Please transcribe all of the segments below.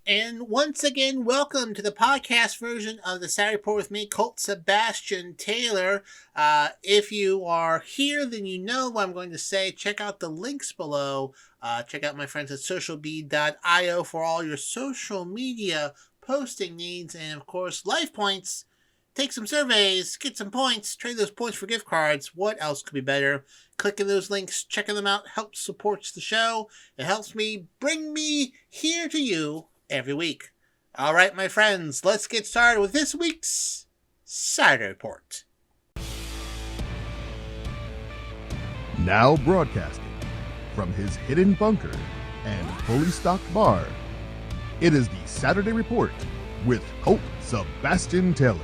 And once again, welcome to the podcast version of the Saturday Report with me, Colt Sebastian Taylor. If you are here, then you know what I'm going to say. Check out the links below. Check out my friends at socialbee.io for all your social media posting needs. And of course, Life Points. Take some surveys, get some points, trade those points for gift cards. What else could be better? Clicking those links, checking them out, helps support the show. It helps me bring me here to you every week. All right, my friends, let's get started with this week's Saturday Report. Now broadcasting from his hidden bunker and fully stocked bar, it is the Saturday Report with Colt Sebastian Taylor.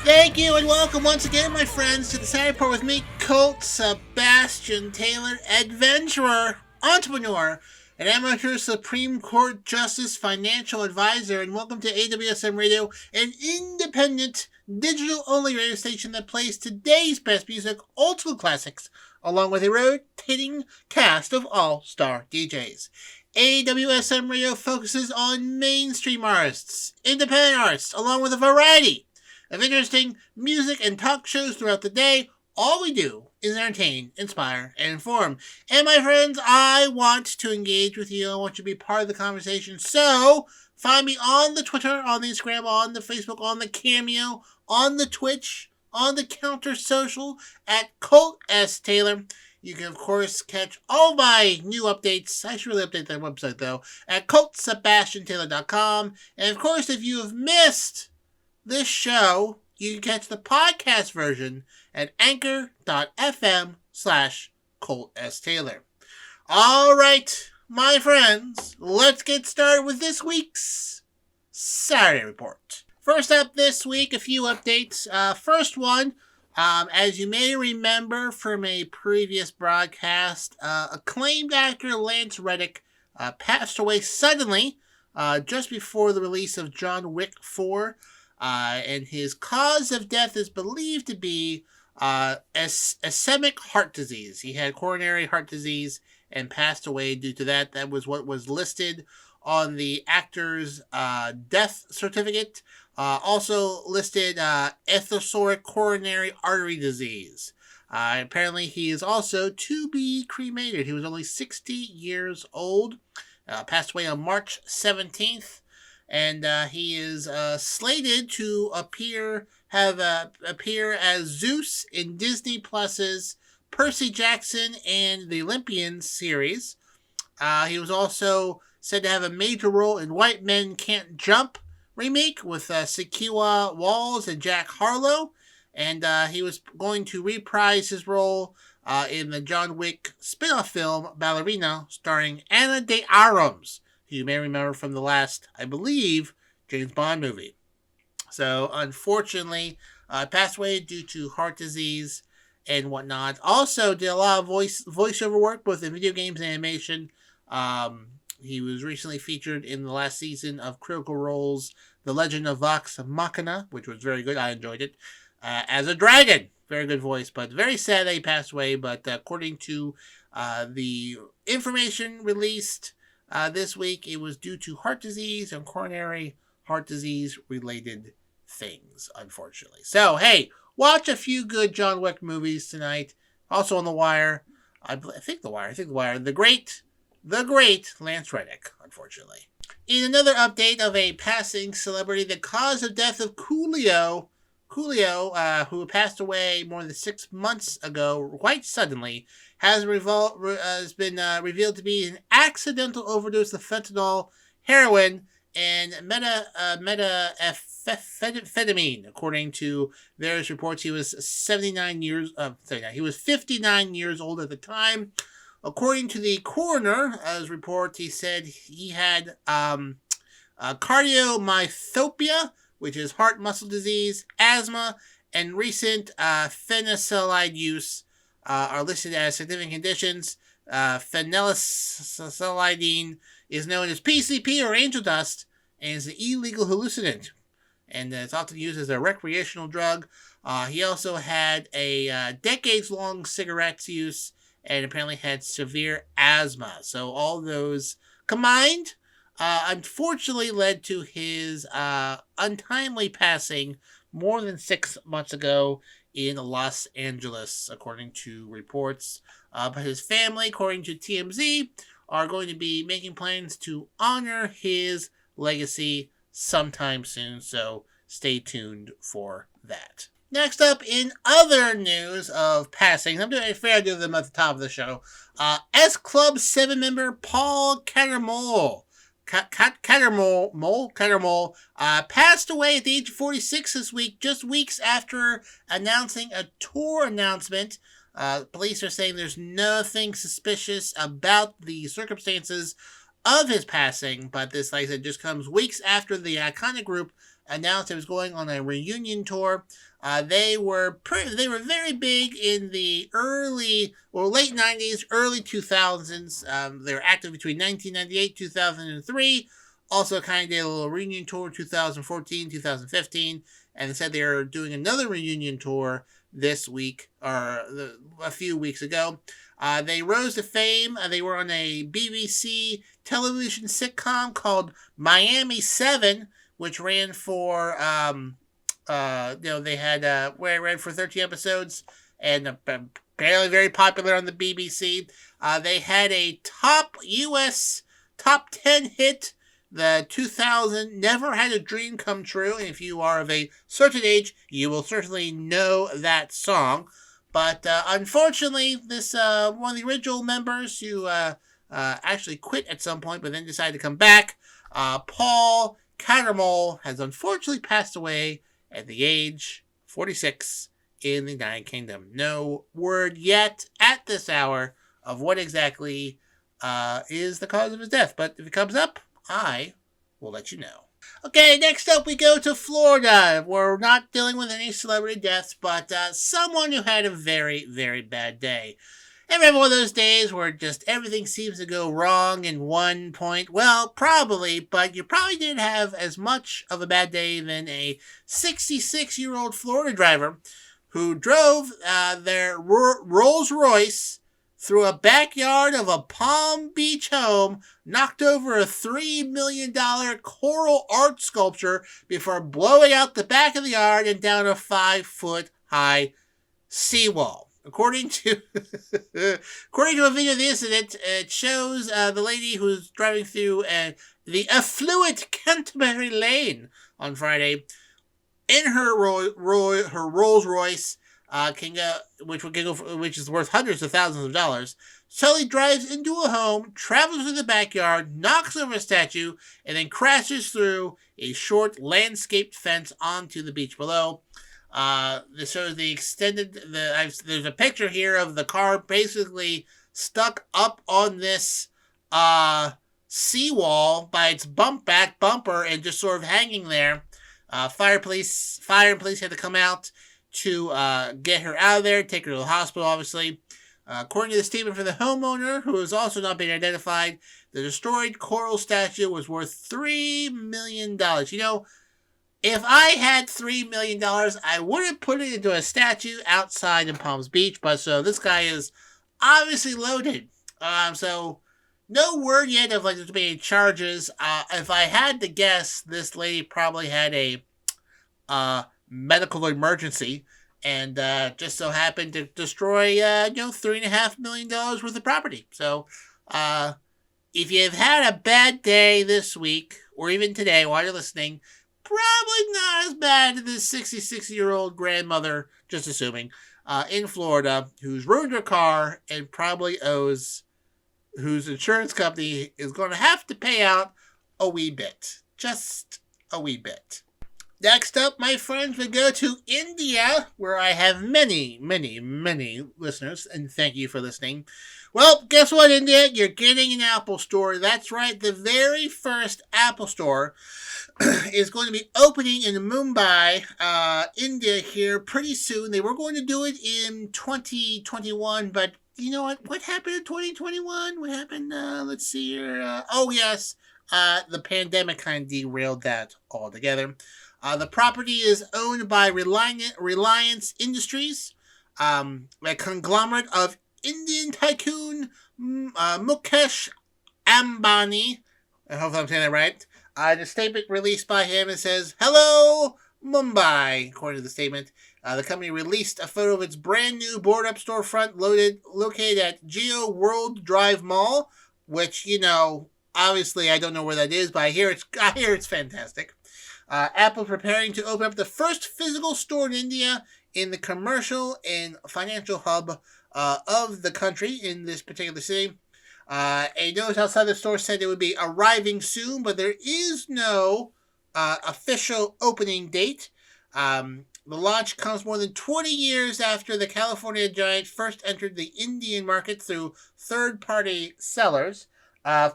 Thank you and welcome once again, my friends, to the Saturday Report with me, Colt Sebastian Taylor, adventurer, entrepreneur, an amateur Supreme Court Justice financial advisor, and welcome to AWSM Radio, an independent, digital-only radio station that plays today's best music, old school classics, along with a rotating cast of all-star DJs. AWSM Radio focuses on mainstream artists, independent artists, along with a variety of interesting music and talk shows throughout the day. All we do is entertain, inspire, and inform. And my friends, I want to engage with you. I want you to be part of the conversation. So find me on the Twitter, on the Instagram, on the Facebook, on the Cameo, on the Twitch, on the Counter Social at Colt S. Taylor. You can, of course, catch all my new updates. I should really update that website, though, at ColtSebastianTaylor.com. And, of course, if you have missed this show, you can catch the podcast version at anchor.fm/Colt S. Taylor. All right, my friends, let's get started with this week's Saturday Report. First up this week, a few updates. First one, as you may remember from a previous broadcast, acclaimed actor Lance Reddick passed away suddenly just before the release of John Wick 4. And his cause of death is believed to be ischemic heart disease. He had coronary heart disease and passed away due to that. That was what was listed on the actor's death certificate. Also listed atherosclerotic coronary artery disease. Apparently, he is also to be cremated. He was only 60 years old. Passed away on March 17th. And he is slated to appear as Zeus in Disney Plus's Percy Jackson and the Olympians series. He was also said to have a major role in White Men Can't Jump remake with Sequoia Walls and Jack Harlow. And he was going to reprise his role in the John Wick spin-off film Ballerina, starring Ana de Armas. You may remember from the last, I believe, James Bond movie. So, unfortunately, passed away due to heart disease and whatnot. Also, did a lot of voiceover work, both in video games and animation. He was recently featured in the last season of Critical Role's The Legend of Vox Machina, which was very good. I enjoyed it. As a dragon. Very good voice, but very sad that he passed away. But according to the information released this week, it was due to heart disease and coronary heart disease related things, unfortunately. So, hey, watch a few good John Wick movies tonight. Also on The Wire. I think The Wire. The great Lance Reddick, unfortunately. In another update of a passing celebrity, the cause of death of Coolio, who passed away more than 6 months ago, quite suddenly, has been revealed to be an accidental overdose of fentanyl, heroin, and methamphetamine. According to various reports, he was 59 years old at the time. According to the coroner's report, he said he had cardiomyopathy, which is heart muscle disease, asthma, and recent phenylephrine use are listed as significant conditions. Phenylephrine is known as PCP or angel dust and is an illegal hallucinant. And it's often used as a recreational drug. He also had a decades-long cigarettes use and apparently had severe asthma. So all those combined unfortunately led to his untimely passing more than 6 months ago in Los Angeles, according to reports. But his family, according to TMZ, are going to be making plans to honor his legacy sometime soon, so stay tuned for that. Next up, in other news of passings, I'm doing a fair do them at the top of the show. S Club 7 member Paul Cattermole passed away at the age of 46 this week, just weeks after announcing a tour announcement. Police are saying there's nothing suspicious about the circumstances of his passing, but this, like I said, just comes weeks after the iconic group announced it was going on a reunion tour. They were very big in the late 90s, early 2000s. They were active between 1998 2003. Also kind of did a little reunion tour 2014, 2015. And they said they were doing another reunion tour this week, or a few weeks ago. They rose to fame. They were on a BBC television sitcom called Miami 7, which ran for, they had, where it ran for 13 episodes, and apparently very popular on the BBC. They had a US top 10 hit, the 2000 Never Had a Dream Come True, and if you are of a certain age, you will certainly know that song. But unfortunately, this one of the original members who actually quit at some point, but then decided to come back, Paul Cattermole, has unfortunately passed away at the age 46 in the United Kingdom. No word yet at this hour of what exactly is the cause of his death, but if it comes up, I will let you know. Okay, next up we go to Florida. We're not dealing with any celebrity deaths, but someone who had a very, very bad day. Remember one of those days where just everything seems to go wrong in one point? Well, probably, but you probably didn't have as much of a bad day than a 66-year-old Florida driver who drove their Rolls Royce through a backyard of a Palm Beach home, knocked over a $3 million coral art sculpture before blowing out the back of the yard and down a 5-foot-high seawall. According to a video of the incident, it shows the lady who's driving through the affluent Canterbury Lane on Friday in her Rolls Royce, which is worth hundreds of thousands of dollars. Sully drives into a home, travels through the backyard, knocks over a statue, and then crashes through a short landscaped fence onto the beach below. This shows there's a picture here of the car basically stuck up on this seawall by its bumper and just sort of hanging there. Fire and police had to come out to get her out of there, take her to the hospital, obviously. According to the statement from the homeowner, who has also not been identified, the destroyed coral statue was worth $3 million. You know, if I had $3 million, I wouldn't put it into a statue outside in Palm Beach, but so this guy is obviously loaded. So no word yet of there's being charges. If I had to guess, this lady probably had a medical emergency and just so happened to destroy $3.5 million worth of property. So if you've had a bad day this week or even today while you're listening, probably not as bad as this 66-year-old grandmother, just assuming, in Florida, who's ruined her car and probably whose insurance company is going to have to pay out a wee bit. Just a wee bit. Next up, my friends, we go to India, where I have many, many, many listeners, and thank you for listening. Well, guess what, India? You're getting an Apple Store. That's right, the very first Apple Store is going to be opening in Mumbai, India here pretty soon. They were going to do it in 2021, but you know what? What happened in 2021? What happened? Let's see here. The pandemic kind of derailed that altogether. The property is owned by Reliance Industries, a conglomerate of Indian tycoon Mukesh Ambani, I hope I'm saying that right. The statement released by him, it says, "Hello, Mumbai." According to the statement, the company released a photo of its brand new board-up storefront located at Geo World Drive Mall, which, obviously I don't know where that is, but I hear it's fantastic. Apple preparing to open up the first physical store in India in the commercial and financial hub of the country in this particular city. A note outside the store said it would be arriving soon, but there is no official opening date. The launch comes more than 20 years after the California giant first entered the Indian market through third-party sellers.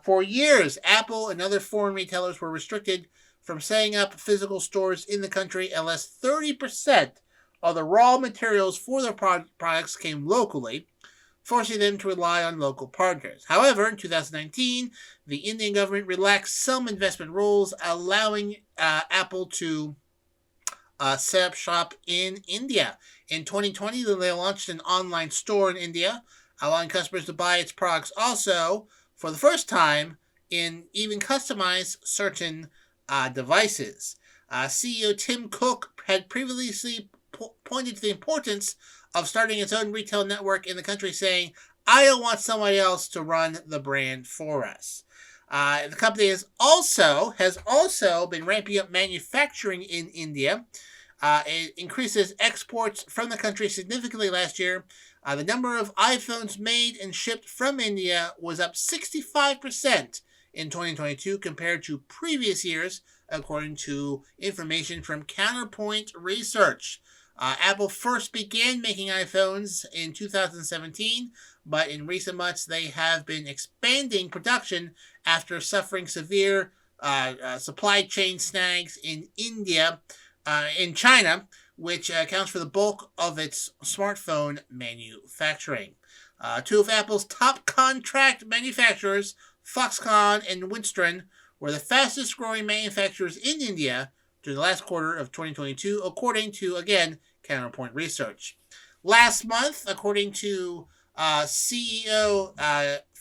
For years, Apple and other foreign retailers were restricted from setting up physical stores in the country unless 30% of the raw materials for their products came locally, forcing them to rely on local partners. However, in 2019, the Indian government relaxed some investment rules, allowing Apple to set up shop in India. In 2020, they launched an online store in India, allowing customers to buy its products also, for the first time, in even customize certain devices. CEO Tim Cook had previously pointed to the importance of starting its own retail network in the country, saying, "I don't want somebody else to run the brand for us." The company has also been ramping up manufacturing in India. It increases exports from the country significantly last year. The number of iPhones made and shipped from India was up 65% in 2022 compared to previous years, according to information from Counterpoint Research. Apple first began making iPhones in 2017, but in recent months they have been expanding production after suffering severe supply chain snags in China, which accounts for the bulk of its smartphone manufacturing. Two of Apple's top contract manufacturers, Foxconn and Winston, were the fastest growing manufacturers in India during the last quarter of 2022, according to, again, Counterpoint Research. Last month, according to CEO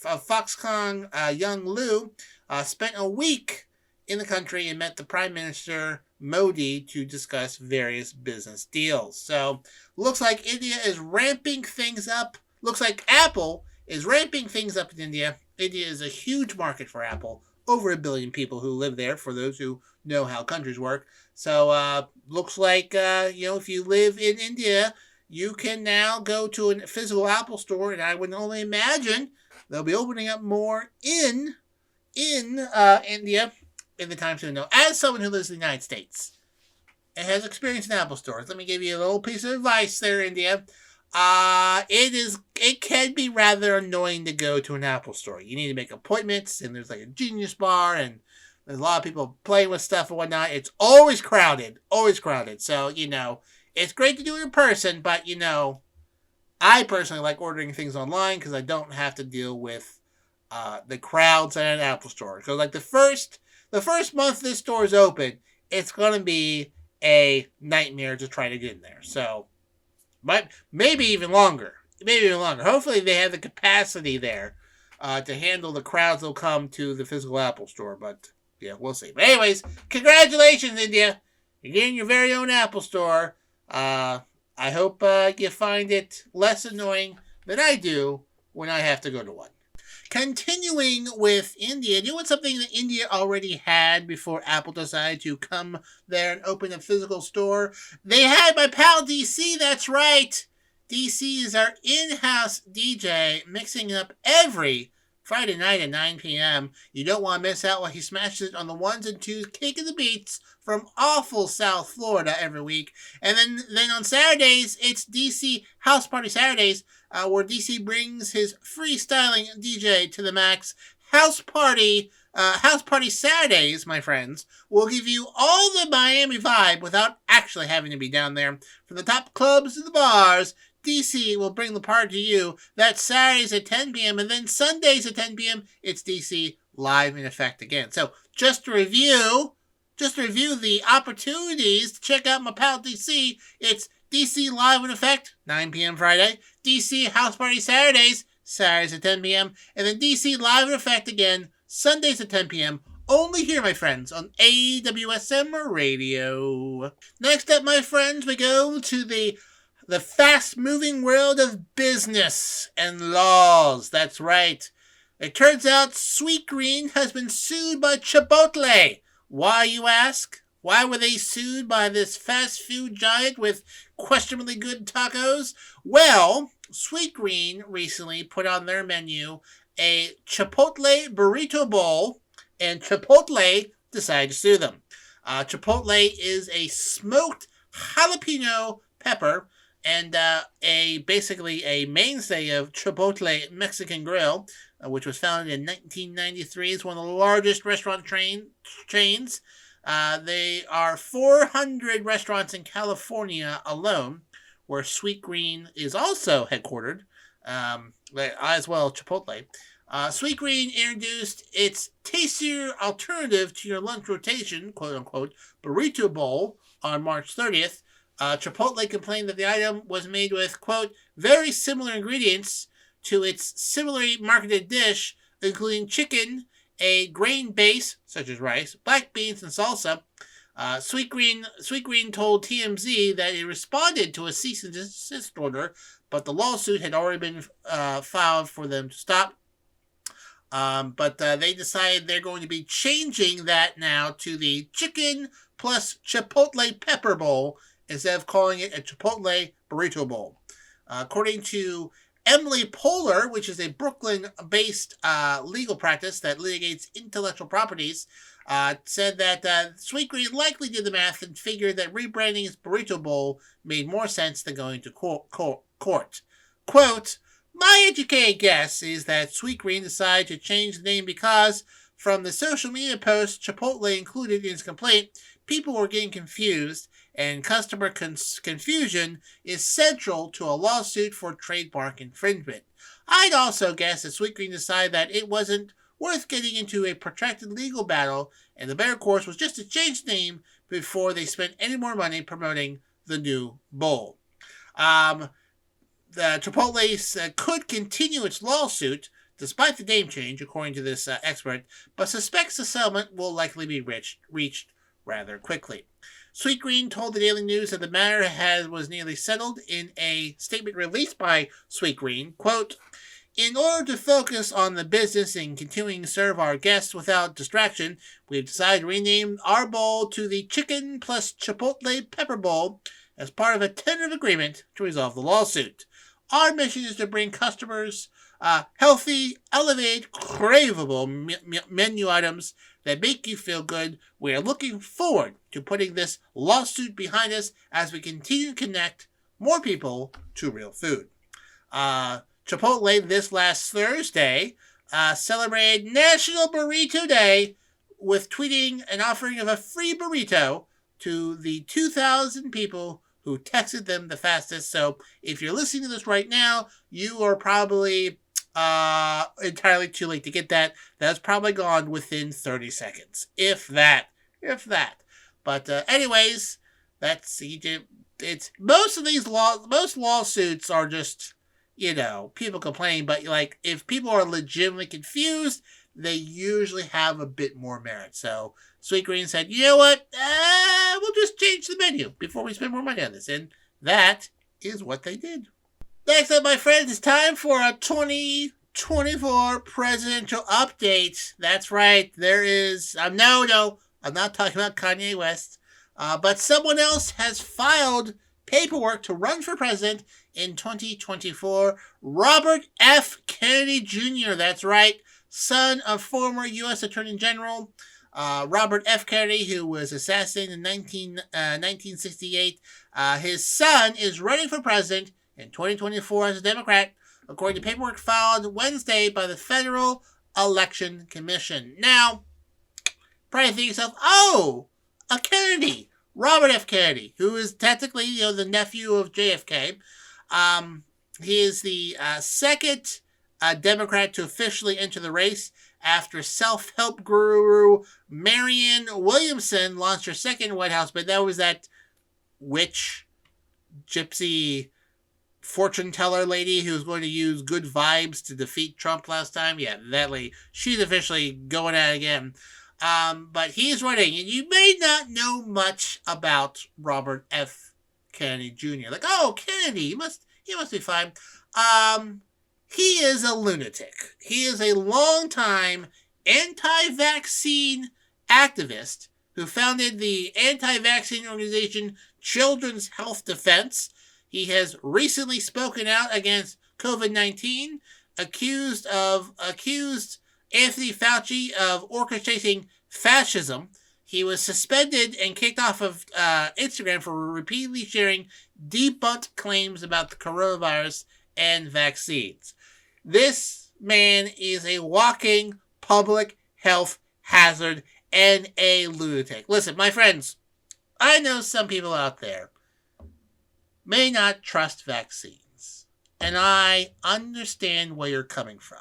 of Foxconn, Young Liu, spent a week in the country and met the Prime Minister Modi to discuss various business deals. So, looks like India is ramping things up. Looks like Apple is ramping things up in India. India is a huge market for Apple. Over 1 billion people who live there, for those who know how countries work. So, looks like, if you live in India, you can now go to a physical Apple store, and I would only imagine they'll be opening up more in India in the time soon. Now, as someone who lives in the United States and has experience in Apple stores, let me give you a little piece of advice there, India. It can be rather annoying to go to an Apple store. You need to make appointments, and there's like a Genius Bar, and there's a lot of people playing with stuff and whatnot. It's always crowded. So, it's great to do it in person, but, I personally like ordering things online because I don't have to deal with the crowds at an Apple store. So, like, the first month this store is open, it's going to be a nightmare to try to get in there. So, but maybe even longer. Hopefully they have the capacity there to handle the crowds that'll come to the physical Apple store. But, yeah, we'll see. But anyways, congratulations, India. You're getting your very own Apple store. I hope you find it less annoying than I do when I have to go to one. Continuing with India, do you want something that India already had before Apple decided to come there and open a physical store? They had my pal DC, that's right. DC is our in-house DJ, mixing up every Friday night at 9 p.m. You don't want to miss out while he smashes it on the ones and twos, kicking the beats from awful South Florida every week. And then on Saturdays, it's DC House Party Saturdays, where DC brings his freestyling DJ to the max. House Party Saturdays, my friends, will give you all the Miami vibe without actually having to be down there. From the top clubs to the bars, DC will bring the party to you. That's Saturdays at 10 p.m. and then Sundays at 10 p.m. It's DC live in effect again. So just to review the opportunities to check out my pal DC, it's DC live in effect, 9 p.m. Friday. DC House Party Saturdays at 10 p.m. And then DC live in effect again, Sundays at 10 p.m., only here, my friends, on AWSM Radio. Next up, my friends, we go to the fast-moving world of business and laws. That's right. It turns out Sweetgreen has been sued by Chipotle. Why, you ask? Why were they sued by this fast food giant with questionably good tacos? Well, Sweetgreen recently put on their menu a Chipotle burrito bowl, and Chipotle decided to sue them. Chipotle is a smoked jalapeno pepper and basically a mainstay of Chipotle Mexican Grill, which was founded in 1993. It's one of the largest restaurant chains. They are 400 restaurants in California alone, where Sweetgreen is also headquartered, as well as Chipotle. Sweetgreen introduced its tastier alternative to your lunch rotation, quote-unquote, burrito bowl on March 30th. Chipotle complained that the item was made with, quote, very similar ingredients to its similarly marketed dish, including chicken, a grain base, such as rice, black beans, and salsa. Sweetgreen told TMZ that it responded to a cease and desist order, but the lawsuit had already been filed for them to stop. But they decided they're going to be changing that now to the chicken plus Chipotle pepper bowl instead of calling it a Chipotle burrito bowl. According to Emily Poehler, which is a Brooklyn-based legal practice that litigates intellectual properties, said that Sweetgreen likely did the math and figured that rebranding its burrito bowl made more sense than going to court. Quote, my educated guess is that Sweetgreen decided to change the name because, from the social media post Chipotle included in its complaint, people were getting confused, and customer confusion is central to a lawsuit for trademark infringement. I'd also guess that Sweetgreen decided that it wasn't worth getting into a protracted legal battle, and the better course was just to change the name before they spent any more money promoting the new bowl. The Chipotle could continue its lawsuit despite the name change, according to this expert, but suspects the settlement will likely be reached rather quickly. Sweetgreen told the Daily News that the matter was nearly settled in a statement released by Sweetgreen. Quote, in order to focus on the business and continuing to serve our guests without distraction, we've decided to rename our bowl to the Chicken plus Chipotle Pepper Bowl as part of a tentative agreement to resolve the lawsuit. Our mission is to bring customers healthy, elevated, craveable menu items that make you feel good. We are looking forward to putting this lawsuit behind us as we continue to connect more people to real food. Chipotle this last Thursday celebrated National Burrito Day with tweeting an offering of a free burrito to the 2,000 people who texted them the fastest. So if you're listening to this right now, you are probably entirely too late to get that. That's probably gone within 30 seconds. If that. But anyways, that's it's most of these most lawsuits are just, people complaining, but like if people are legitimately confused, they usually have a bit more merit. So Sweetgreen said, you know what? We'll just change the menu before we spend more money on this. And that is what they did. Next up, my friends, it's time for a 2024 presidential update. That's right. There is... no, I'm not talking about Kanye West. But someone else has filed paperwork to run for president in 2024. Robert F. Kennedy Jr., that's right. Son of former U.S. Attorney General Robert F. Kennedy, who was assassinated in 1968. His son is running for president in 2024 as a Democrat, according to paperwork filed Wednesday by the Federal Election Commission. Now, probably think to yourself, a Kennedy, Robert F. Kennedy, who is technically, the nephew of JFK. He is the second Democrat to officially enter the race after self-help guru Marianne Williamson launched her second White House bid. That was that witch, gypsy, fortune teller lady who was going to use good vibes to defeat Trump last time. Yeah, that lady. She's officially going at it again. But he's running, and you may not know much about Robert F. Kennedy Jr. Like, oh, Kennedy, he must be fine. He is a lunatic. He is a longtime anti-vaccine activist who founded the anti-vaccine organization Children's Health Defense. He has recently spoken out against COVID-19, accused Anthony Fauci of orchestrating fascism. He was suspended and kicked off of Instagram for repeatedly sharing debunked claims about the coronavirus and vaccines. This man is a walking public health hazard and a lunatic. Listen, my friends, I know some people out there may not trust vaccines, and I understand where you're coming from.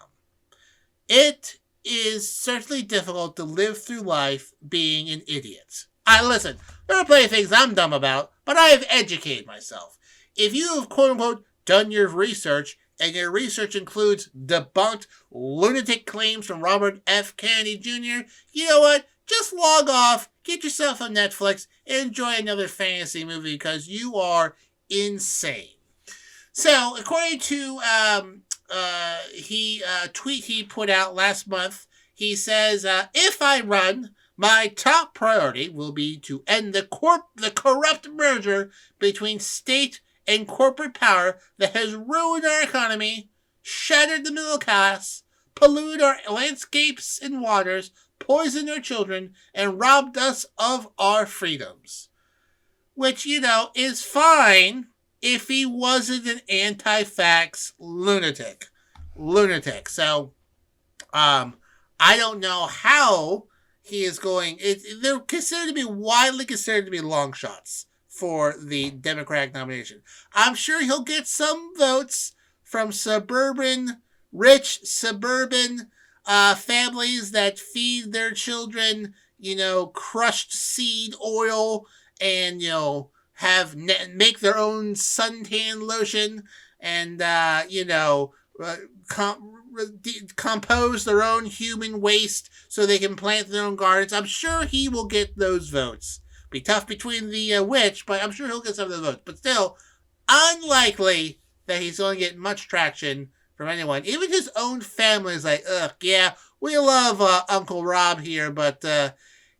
It is certainly difficult to live through life being an idiot. Listen, there are plenty of things I'm dumb about, but I have educated myself. If you have, quote-unquote, done your research, and your research includes debunked lunatic claims from Robert F. Kennedy Jr., you know what? Just log off, get yourself on Netflix, and enjoy another fantasy movie because you are insane. So, according to tweet he put out last month, he says, if I run, my top priority will be to end the corrupt merger between state and corporate power that has ruined our economy, shattered the middle class, polluted our landscapes and waters, poisoned our children, and robbed us of our freedoms. Which, is fine if he wasn't an anti-vax lunatic. So, I don't know how he is going. They're widely considered to be long shots for the Democratic nomination. I'm sure he'll get some votes from rich suburban families that feed their children, crushed seed oil and, make their own suntan lotion and, compose their own human waste so they can plant their own gardens. I'm sure he will get those votes. Be tough between the which, but I'm sure he'll get some of those votes. But still, unlikely that he's going to get much traction from anyone. Even his own family is like, ugh, yeah, we love Uncle Rob here, but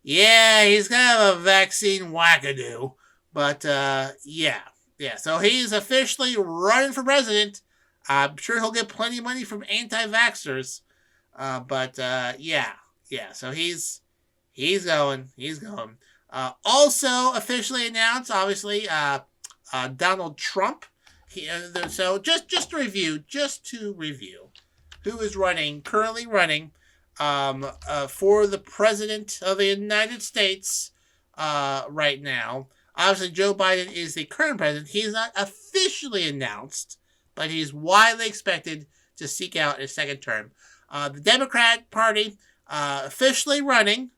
yeah, he's kind of a vaccine wackadoo. But yeah. So he's officially running for president. I'm sure he'll get plenty of money from anti-vaxxers. But yeah. So he's going. Also officially announced, obviously, Donald Trump. So just to review, who is currently running for the president of the United States right now. Obviously, Joe Biden is the current president. He is not officially announced, but he's widely expected to seek out a second term. The Democrat Party officially running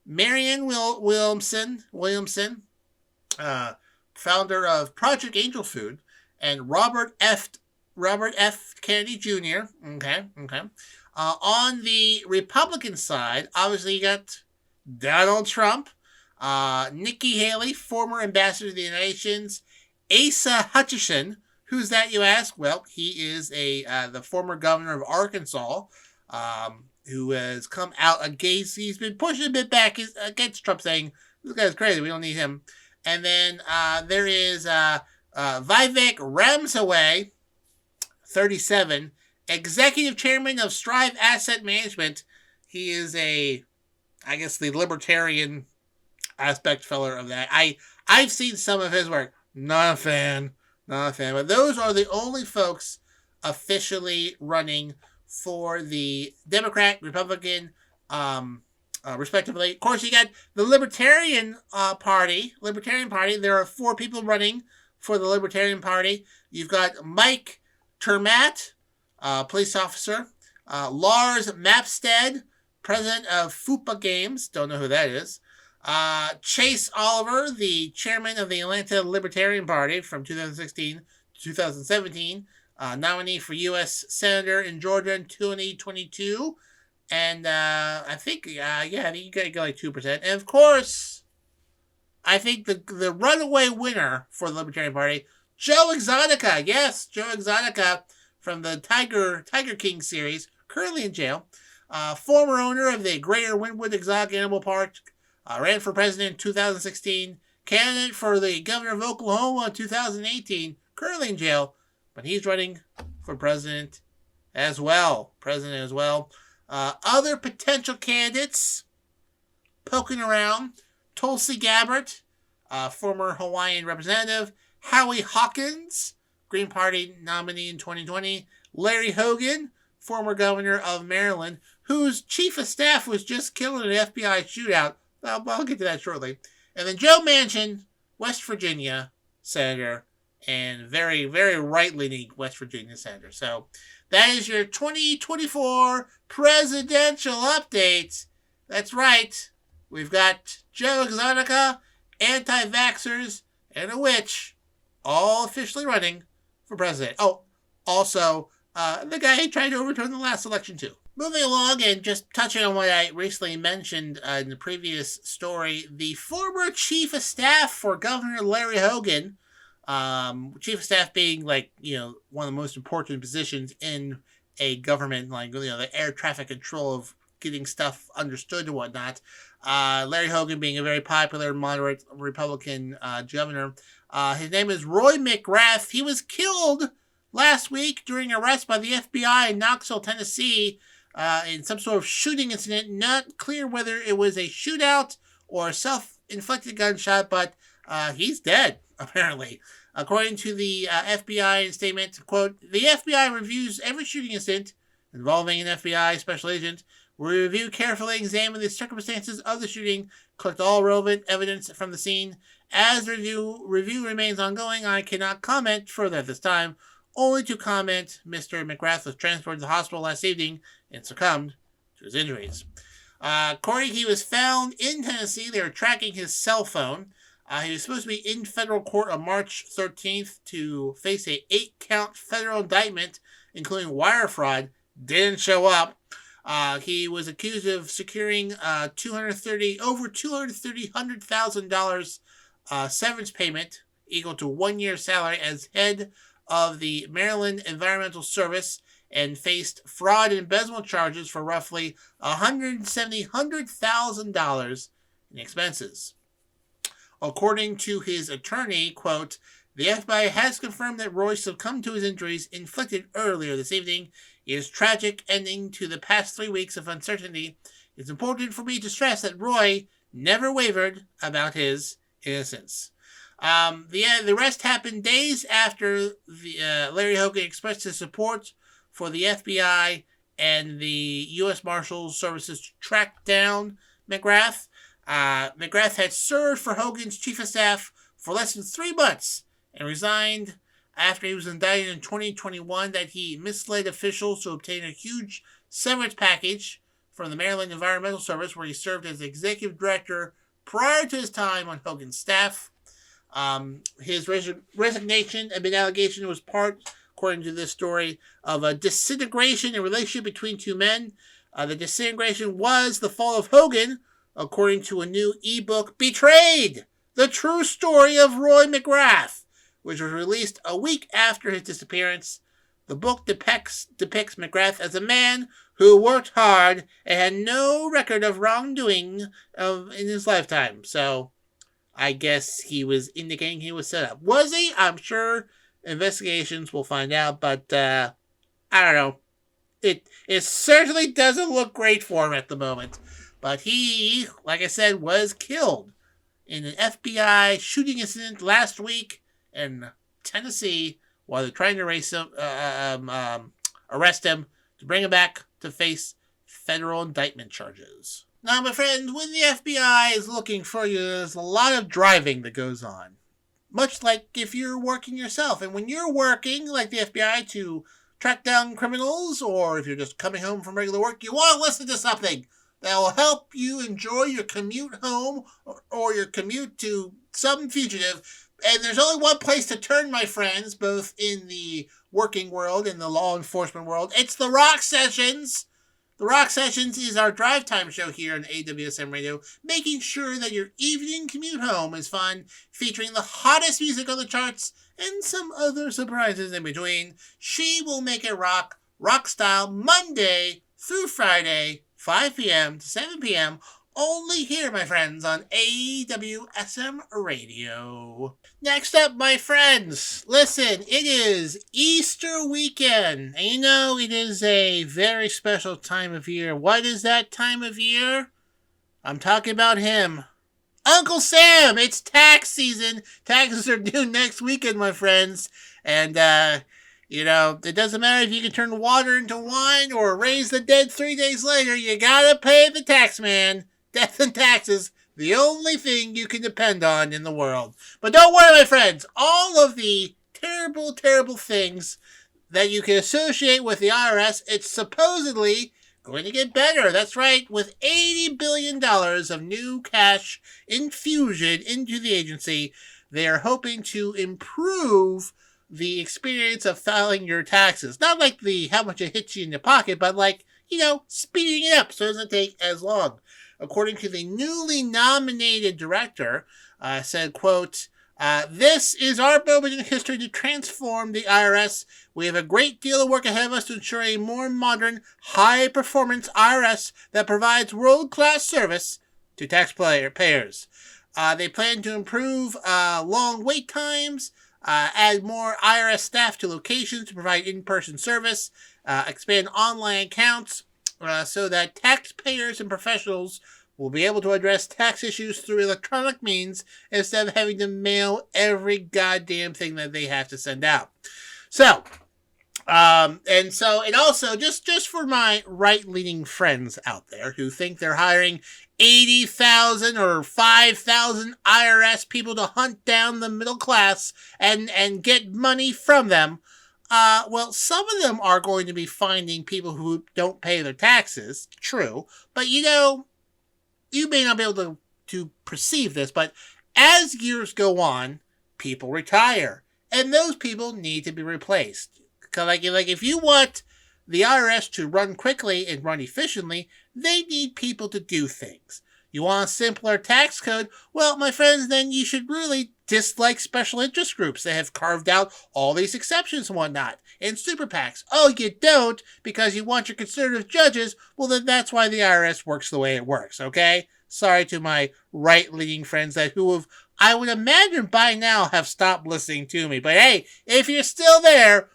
Marianne Williamson, founder of Project Angel Food, and Robert F. Kennedy Jr. Okay. On the Republican side, obviously you got Donald Trump, Nikki Haley, former ambassador to the United Nations, Asa Hutchinson. Who's that, you ask? Well, he is the former governor of Arkansas, who has come out against. He's been pushing a bit back against Trump, saying this guy's crazy. We don't need him. And then there is Vivek Ramaswamy, 37, executive chairman of Strive Asset Management. He is the libertarian aspect fellow of that. I've seen some of his work. Not a fan. But those are the only folks officially running for the Democrat, Republican, respectively. Of course, you got the Libertarian Party. There are 4 people running for the Libertarian Party. You've got Mike Termat, police officer. Lars Mapstead, president of FUPA Games. Don't know who that is. Chase Oliver, the chairman of the Atlanta Libertarian Party from 2016 to 2017, nominee for U.S. Senator in Georgia in 2022. And I think, I think you got to go like 2%. And of course, I think the runaway winner for the Libertarian Party, Joe Exotica. Yes, Joe Exotica from the Tiger King series, currently in jail. Former owner of the Greater Wynwood Exotic Animal Park, ran for president in 2016. Candidate for the governor of Oklahoma in 2018, currently in jail, but he's running for president as well. Other potential candidates poking around: Tulsi Gabbard, former Hawaiian representative; Howie Hawkins, Green Party nominee in 2020; Larry Hogan, former governor of Maryland, whose chief of staff was just killed in an FBI shootout. I'll get to that shortly. And then Joe Manchin, West Virginia senator, and very, very right-leaning West Virginia senator. So that is your 2024 presidential update. That's right. We've got Joe Exotica, anti-vaxxers, and a witch, all officially running for president. Oh, also, the guy who tried to overturn the last election, too. Moving along and just touching on what I recently mentioned in the previous story, the former chief of staff for Governor Larry Hogan, chief of staff being one of the most important positions in a government, the air traffic control of getting stuff understood and whatnot. Larry Hogan being a very popular moderate Republican governor. His name is Roy McGrath. He was killed last week during arrest by the FBI in Knoxville, Tennessee, in some sort of shooting incident. Not clear whether it was a shootout or a self-inflicted gunshot, but he's dead, apparently. According to the FBI statement, quote, "The FBI reviews every shooting incident involving an FBI special agent. We review carefully, examine the circumstances of the shooting, collect all relevant evidence from the scene. As the review remains ongoing, I cannot comment further at this time. Only to comment, Mr. McGrath was transported to the hospital last evening and succumbed to his injuries." According, he was found in Tennessee. They were tracking his cell phone. He was supposed to be in federal court on March 13th to face a 8-count federal indictment, including wire fraud. Didn't show up. He was accused of securing over $230,000 severance payment, equal to 1 year's salary, as head of the Maryland Environmental Service, and faced fraud and embezzlement charges for roughly $170,000 in expenses. According to his attorney, quote, "The FBI has confirmed that Roy succumbed to his injuries inflicted earlier this evening. It is tragic ending to the past 3 weeks of uncertainty. It's important for me to stress that Roy never wavered about his innocence." The arrest happened days after Larry Hogan expressed his support for the FBI and the U.S. Marshals Services to track down McGrath. McGrath had served for Hogan's chief of staff for less than 3 months and resigned after he was indicted in 2021 that he misled officials to obtain a huge severance package from the Maryland Environmental Service, where he served as executive director prior to his time on Hogan's staff. His resignation amid allegation was part, according to this story, of a disintegration in relationship between two men. The disintegration was the fall of Hogan, according to a new ebook, Betrayed, the True Story of Roy McGrath, which was released a week after his disappearance. The book depicts McGrath as a man who worked hard and had no record of wrongdoing in his lifetime. So I guess he was indicating he was set up. Was he? I'm sure investigations will find out, but I don't know. It certainly doesn't look great for him at the moment. But he, like I said, was killed in an FBI shooting incident last week in Tennessee while they're trying to arrest him to bring him back to face federal indictment charges. Now, my friend, when the FBI is looking for you, there's a lot of driving that goes on. Much like if you're working yourself. And when you're working, like the FBI, to track down criminals, or if you're just coming home from regular work, you want to listen to something that will help you enjoy your commute home or your commute to some fugitive. And there's only one place to turn, my friends, both in the working world and the law enforcement world. It's the Rock Sessions. The Rock Sessions is our drive time show here on AWSM Radio, making sure that your evening commute home is fun, featuring the hottest music on the charts and some other surprises in between. She will make it rock style, Monday through Friday, 5 p.m. to 7 p.m., only here, my friends, on AWSM Radio. Next up, my friends, listen, it is Easter weekend, and you know it is a very special time of year. What is that time of year? I'm talking about him. Uncle Sam! It's tax season. Taxes are due next weekend, my friends. And, it doesn't matter if you can turn water into wine or raise the dead 3 days later. You gotta pay the tax man. Death and taxes, the only thing you can depend on in the world. But don't worry, my friends. All of the terrible, terrible things that you can associate with the IRS, it's supposedly going to get better. That's right. With $80 billion of new cash infusion into the agency, they are hoping to improve the experience of filing your taxes. Not like how much it hits you in your pocket, but speeding it up so it doesn't take as long. According to the newly nominated director, said, quote, this is our moment in history to transform the IRS. We have a great deal of work ahead of us to ensure a more modern, high-performance IRS that provides world-class service to taxpayers. They plan to improve long wait times, add more IRS staff to locations to provide in-person service, expand online accounts, so that taxpayers and professionals will be able to address tax issues through electronic means instead of having to mail every goddamn thing that they have to send out. So, and also, just for my right-leaning friends out there who think they're hiring 80,000 or 5,000 IRS people to hunt down the middle class and get money from them, well, some of them are going to be finding people who don't pay their taxes, true, but you may not be able to perceive this, but as years go on, people retire, and those people need to be replaced. Like if you want the IRS to run quickly and run efficiently, they need people to do things. You want a simpler tax code? Well, my friends, then you should really dislike special interest groups that have carved out all these exceptions and whatnot, and super PACs. Oh, you don't because you want your conservative judges? Well, then that's why the IRS works the way it works, okay? Sorry to my right-leaning friends who have, I would imagine by now, have stopped listening to me. But hey, if you're still there,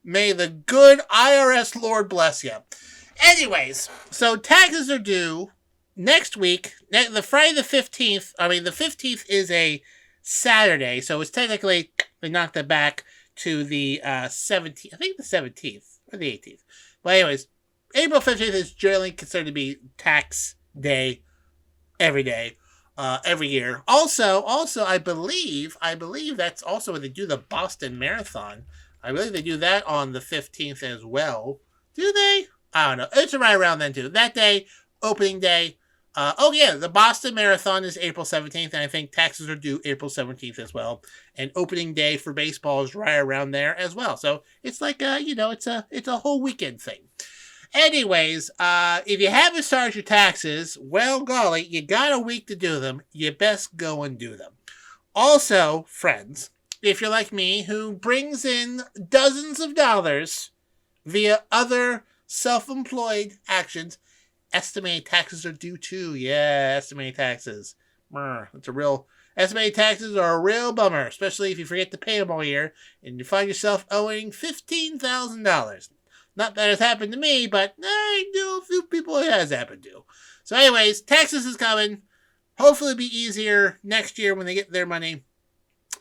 may the good IRS Lord bless you. Anyways, so taxes are due next week, the Friday the 15th. I mean, the 15th is a Saturday, so it's technically, they knocked it back to the 17th. I think the 17th or the 18th. But anyways, April 15th is generally considered to be tax day every day, every year. Also, I believe that's also when they do the Boston Marathon. I believe they do that on the 15th as well. Do they? I don't know. It's right around then too. That day, opening day. The Boston Marathon is April 17th, and I think taxes are due April 17th as well. And opening day for baseball is right around there as well. So it's like, it's a whole weekend thing. Anyways, if you haven't started your taxes, well, golly, you got a week to do them. You best go and do them. Also, friends, if you're like me, who brings in dozens of dollars via other self-employed actions, estimated taxes are due too. Yeah, estimated taxes. Estimated taxes are a real bummer, especially if you forget to pay them all year and you find yourself owing $15,000. Not that it's happened to me, but I know a few people it has happened to. So anyways, taxes is coming. Hopefully it'll be easier next year when they get their money.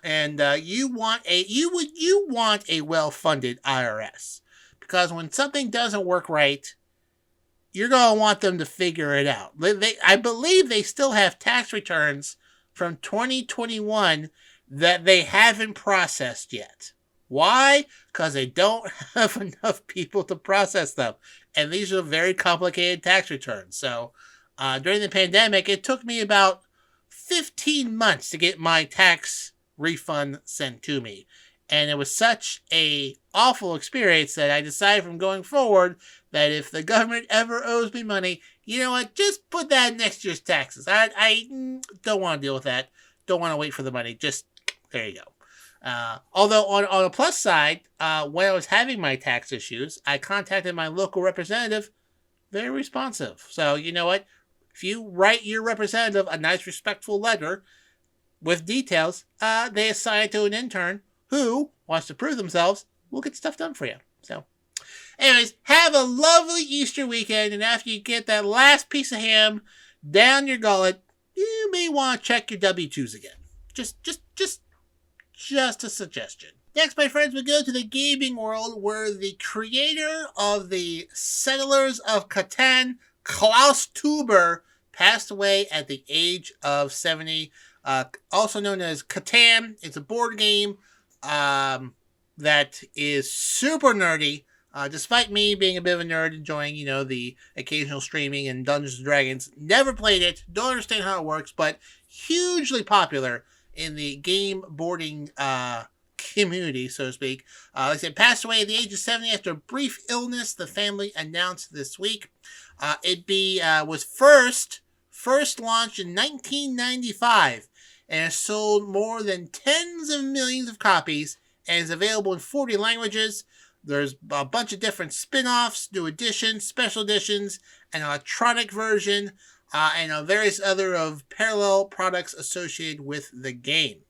And you want a well-funded IRS. Because when something doesn't work right, you're going to want them to figure it out. I believe they still have tax returns from 2021 that they haven't processed yet. Why? Because they don't have enough people to process them. And these are very complicated tax returns. So during the pandemic, it took me about 15 months to get my tax refund sent to me. And it was such a awful experience that I decided from going forward that if the government ever owes me money, you know what, just put that in next year's taxes. I don't want to deal with that. Don't want to wait for the money. Just, there you go. Although on a plus side, when I was having my tax issues, I contacted my local representative. Very responsive. So, you know what? If you write your representative a nice, respectful letter with details, they assign it to an intern who wants to prove themselves, will get stuff done for you. So, anyways, have a lovely Easter weekend, and after you get that last piece of ham down your gullet, you may want to check your W-2s again. Just a suggestion. Next, my friends, we go to the gaming world, where the creator of the Settlers of Catan, Klaus Tuber, passed away at the age of 70. Also known as Catan. It's a board game that is super nerdy. Despite me being a bit of a nerd, enjoying, the occasional streaming and Dungeons & Dragons, never played it, don't understand how it works, but hugely popular in the game boarding community, so to speak. Like I said, passed away at the age of 70 after a brief illness, the family announced this week. It was first launched in 1995 and has sold more than tens of millions of copies and is available in 40 languages. There's a bunch of different spin-offs, new editions, special editions, an electronic version, and various other of parallel products associated with the game.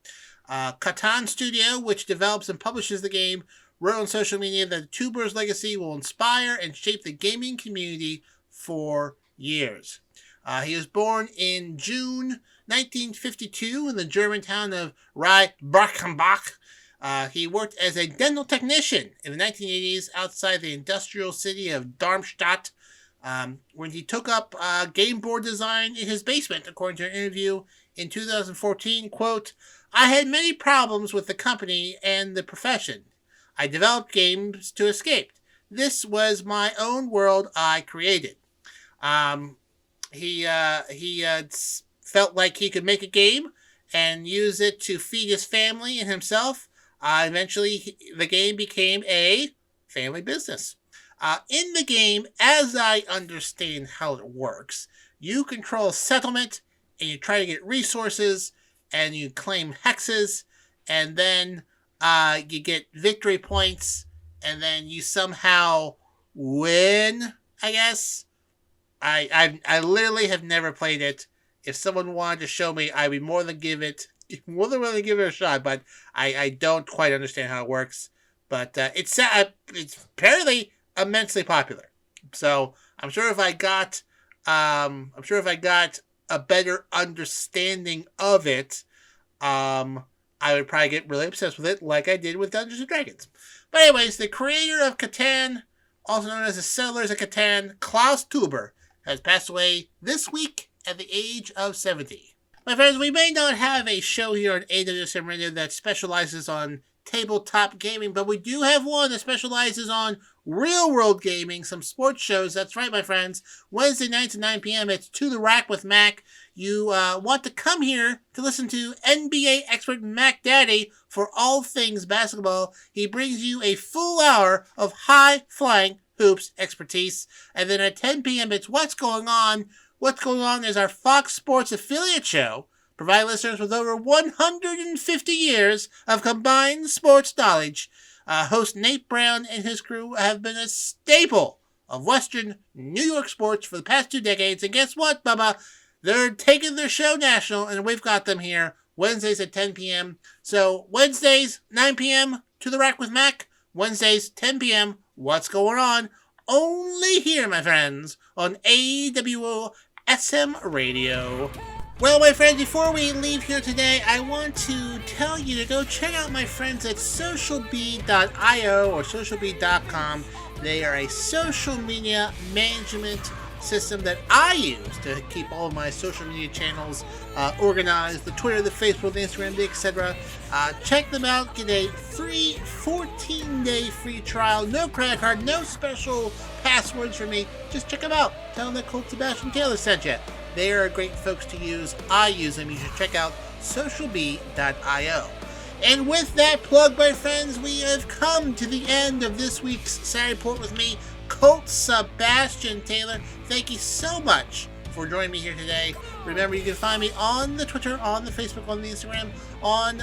Catan Studio, which develops and publishes the game, wrote on social media that Tuber's legacy will inspire and shape the gaming community for years. He was born in June 1952 in the German town of Rheinbach. He worked as a dental technician in the 1980s outside the industrial city of Darmstadt, when he took up game board design in his basement, according to an interview in 2014. Quote, "I had many problems with the company and the profession. I developed games to escape. This was my own world I created." He felt like he could make a game and use it to feed his family and himself. Eventually, the game became a family business. In the game, as I understand how it works, you control a settlement and you try to get resources and you claim hexes, and then you get victory points, and then you somehow win, I guess. I literally have never played it. If someone wanted to show me, I'd be more than willing to give it a shot, but I don't quite understand how it works. But it's apparently immensely popular. So I'm sure if I got a better understanding of it, I would probably get really obsessed with it, like I did with Dungeons & Dragons. But anyways, the creator of Catan, also known as the Settlers of Catan, Klaus Tuber, has passed away this week at the age of 70. My friends, we may not have a show here on AWSM Radio that specializes on tabletop gaming, but we do have one that specializes on real-world gaming, some sports shows. That's right, my friends. Wednesday nights at 9 p.m., it's To the Rack with Mac. You want to come here to listen to NBA expert Mac Daddy for all things basketball. He brings you a full hour of high-flying hoops expertise. And then at 10 p.m., it's What's Going On. What's Going On is our Fox Sports affiliate show, provide listeners with over 150 years of combined sports knowledge. Host Nate Brown and his crew have been a staple of Western New York sports for the past 2 decades. And guess what, Bubba? They're taking their show national, and we've got them here Wednesdays at 10 p.m. So Wednesdays, 9 p.m., To the Rack with Mac. Wednesdays, 10 p.m., What's Going On? Only here, my friends, on AWSM Radio. Well, my friends, before we leave here today, I want to tell you to go check out my friends at socialbee.io or socialbee.com. They are a social media management system that I use to keep all of my social media channels organized, the Twitter, the Facebook, the Instagram, the etc. Check them out. Get a free 14-day free trial. No credit card, no special passwords for me. Just check them out. Tell them that Colt Sebastian Taylor sent you. They are great folks to use. I use them. You should check out socialbee.io. And with that plug, my friends, we have come to the end of this week's Saturday Report with me, Colt Sebastian Taylor. Thank you so much for joining me here today. Remember, you can find me on the Twitter, on the Facebook, on the Instagram, on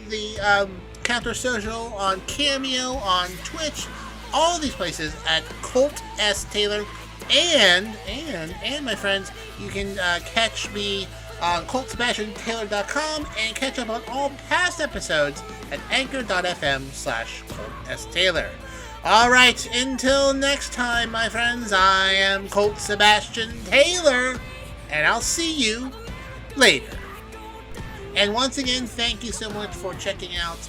the Counter Social, on Cameo, on Twitch, all of these places at Colt S. Taylor. And my friends, you can catch me on ColtSebastianTaylor.com and catch up on all past episodes at Anchor.fm/ColtSTaylor. Alright, until next time, my friends, I am Colt Sebastian Taylor, and I'll see you later. And once again, thank you so much for checking out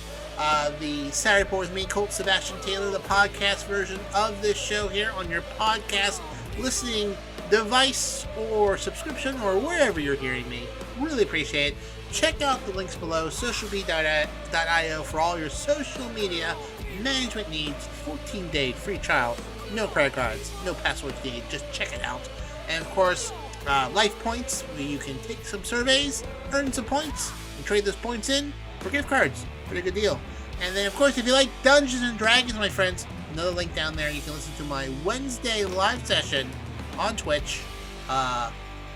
the Saturday Report with me, Colt Sebastian Taylor, the podcast version of this show here on your podcast listening device or subscription or wherever you're hearing me. Really appreciate it. Check out the links below, socialbee.io, for all your social media management needs. 14-day free trial, no credit cards, no passwords needed, just check it out. And of course, life points, where you can take some surveys, earn some points, and trade those points in for gift cards. Pretty good deal. And then of course, if you like Dungeons and Dragons, my friends, another link down there. You can listen to my Wednesday live session on Twitch,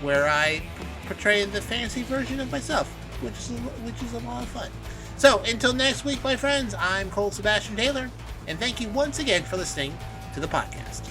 where I portray the fantasy version of myself, which is a lot of fun. So until next week, my friends, I'm Colt Sebastian Taylor, and thank you once again for listening to the podcast.